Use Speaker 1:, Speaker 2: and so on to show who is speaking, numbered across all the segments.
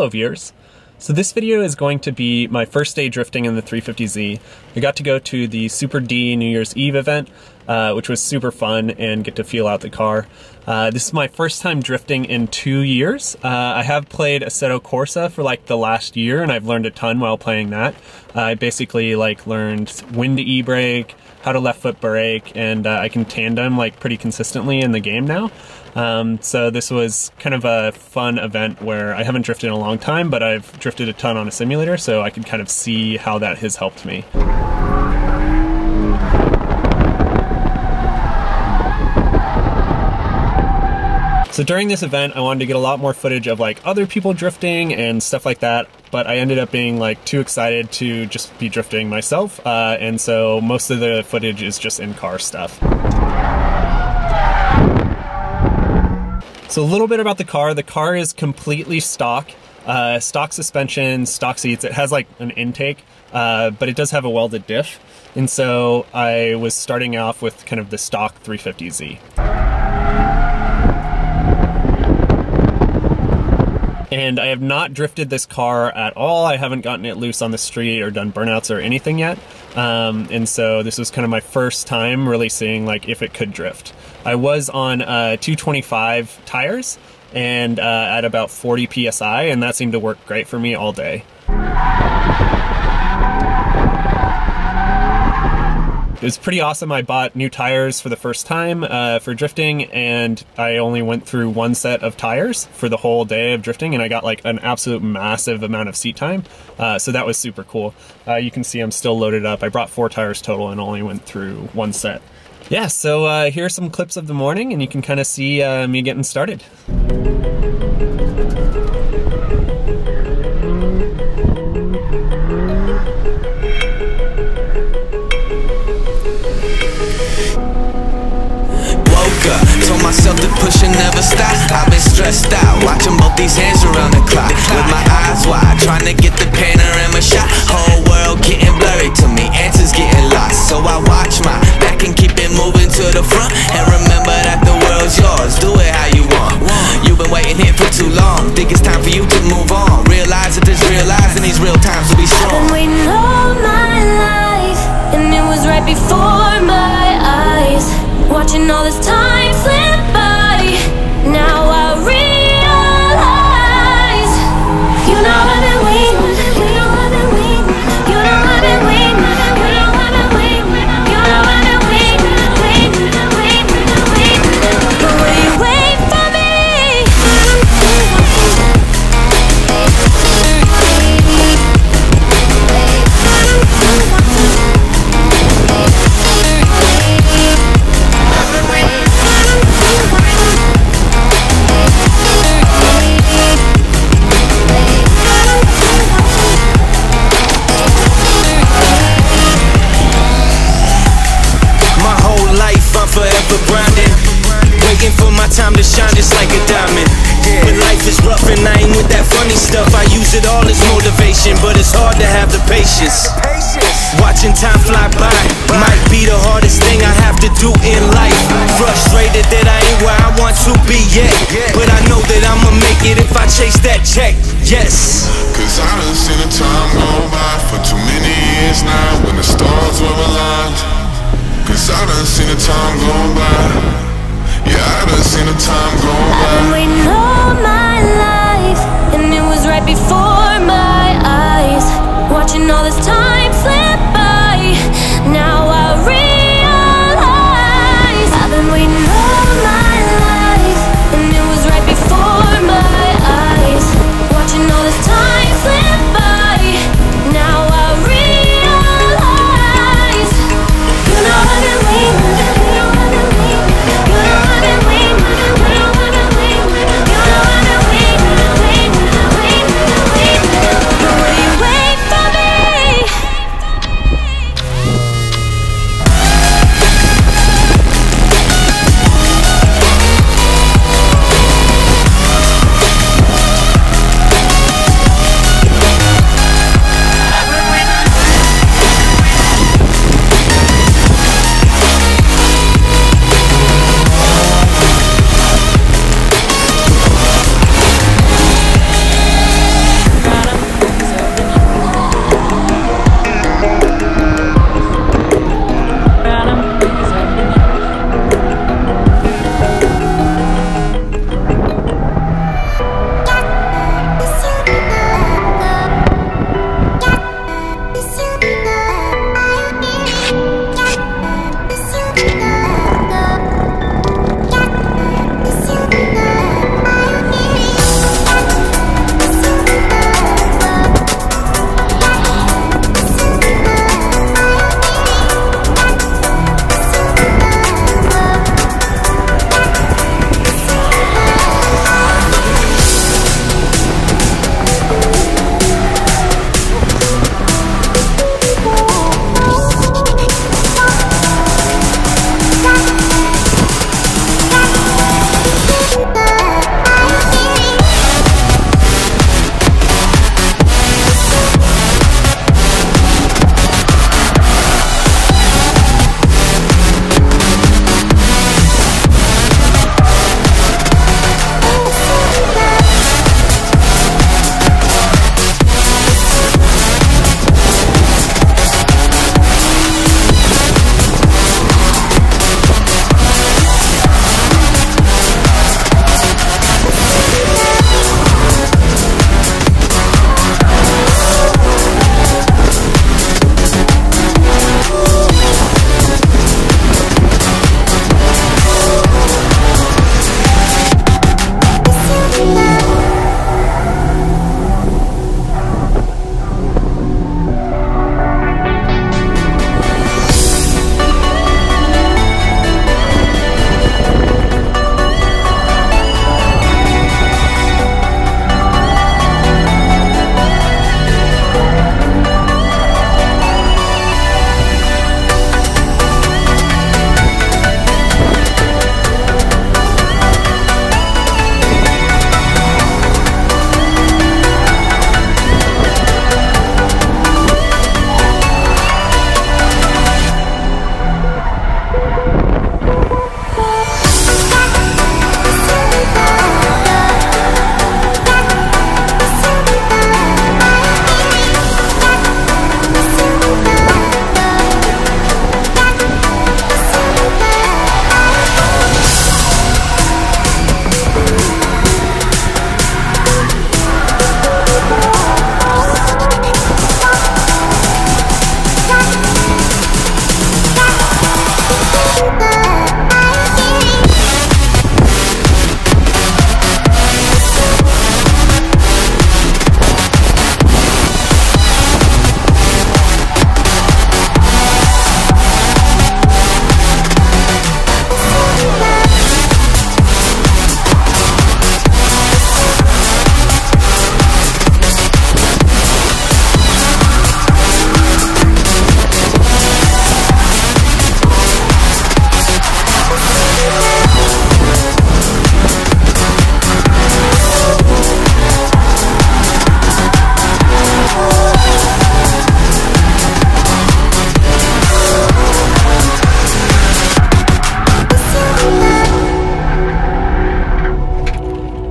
Speaker 1: Hello viewers. So this video is going to be my first day drifting in the 350Z. I got to go to the SuperD New Year's Eve event, which was super fun, and get to feel out the car. This is my first time drifting in 2 years. I have played assetto corsa for like the last year, and I've learned a ton while playing that. I basically learned when to e-brake, how to left foot brake, and I can tandem pretty consistently in the game now. So this was kind of a fun event where I haven't drifted in a long time, but I've drifted a ton on a simulator, so I could kind of see how that has helped me. So during this event, I wanted to get a lot more footage of other people drifting and stuff like that, but I ended up being too excited to just be drifting myself, and so most of the footage is just in-car stuff. So a little bit about the car. The car is completely stock. Stock suspension, stock seats. It has an intake, but it does have a welded diff. And so I was starting off with kind of the stock 350Z. And I have not drifted this car at all. I haven't gotten it loose on the street or done burnouts or anything yet. And so this was kind of my first time really seeing if it could drift. I was on 225 tires and at about 40 PSI, and that seemed to work great for me all day. It was pretty awesome. I bought new tires for the first time for drifting, and I only went through one set of tires for the whole day of drifting, and I got an absolute massive amount of seat time. So that was super cool. You can see I'm still loaded up. I brought 4 tires total and only went through one set. Yeah, so here are some clips of the morning, and you can kind of see me getting started.
Speaker 2: Told myself to push and never stop. I've been stressed out, watching both these hands around the clock, with my eyes wide, trying to get the panorama shot. Whole world getting blurry to me, answers getting lost. So I watch my back and keep it moving to the front, and remember that the world's yours. Do it how you want. You've been waiting here for too long. Think it's time for you to move on. Realize that there's real lies in these real times to be strong.
Speaker 3: I've been waiting all my life, and it was right before my eyes. Watching all this time slip by, now I realize. You know I've been waiting, you know I've been waiting, you know I've been waiting, you know I've been waiting, you know I've been waiting, waiting. But will you wait for me?
Speaker 2: Waiting for my time to shine just like a diamond. When life is rough and I ain't with that funny stuff, I use it all as motivation, but it's hard to have the patience. Watching time fly by might be the hardest thing I have to do in life. Frustrated that I ain't where I want to be yet, but I know that I'ma make it if I chase that check. Yes.
Speaker 4: Cause I done seen the time go by for too many years now, when the stars were aligned. Cause I done seen the time go by. Yeah, I done seen the time go by.
Speaker 3: I've been waiting all my life, and it was right before my eyes. Watching all this time slip by, now I realize. I've been waiting all my life, and it was right before my eyes. Watching all this time slip by, now I realize. You know I've been waiting, you know I've been waiting, you know I've been waiting, you know I've been waiting, you know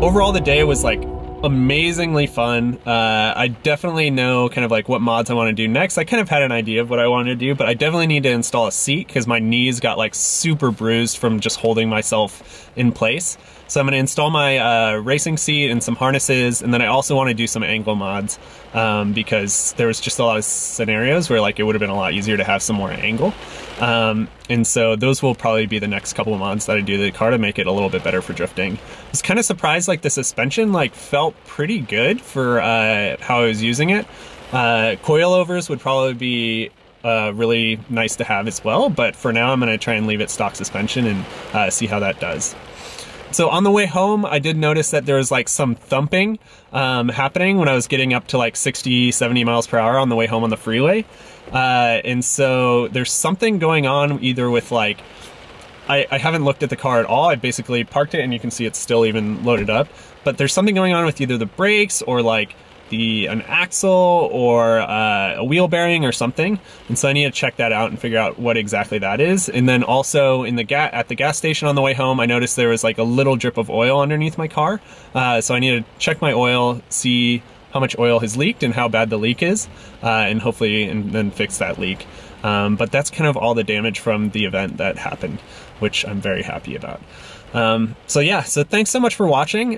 Speaker 1: overall the day was like amazingly fun. I definitely know kind of like what mods I want to do next. I kind of had an idea of what I wanted to do, but I definitely need to install a seat because my knees got like super bruised from just holding myself in place. So I'm going to install my racing seat and some harnesses, and then I also want to do some angle mods because there was just a lot of scenarios where like it would have been a lot easier to have some more angle. And so those will probably be the next couple of mods that I do to the car to make it a little bit better for drifting. I was kind of surprised like the suspension like felt pretty good for how I was using it. Coilovers would probably be really nice to have as well, but for now I'm going to try and leave it stock suspension and see how that does. So on the way home, I did notice that there was like some thumping happening when I was getting up to like 60, 70 miles per hour on the way home on the freeway. And so there's something going on either with like, I haven't looked at the car at all. I basically parked it and you can see it's still even loaded up. But there's something going on with either the brakes or like an axle or a wheel bearing or something, and so I need to check that out and figure out what exactly that is. And then also in at the gas station on the way home, I noticed there was like a little drip of oil underneath my car, so I need to check my oil, see how much oil has leaked and how bad the leak is, and hopefully then fix that leak. But that's kind of all the damage from the event that happened, which I'm very happy about. So yeah, so thanks so much for watching.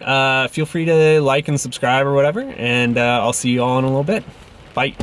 Speaker 1: Feel free to like and subscribe or whatever, and I'll see you all in a little bit. Bye.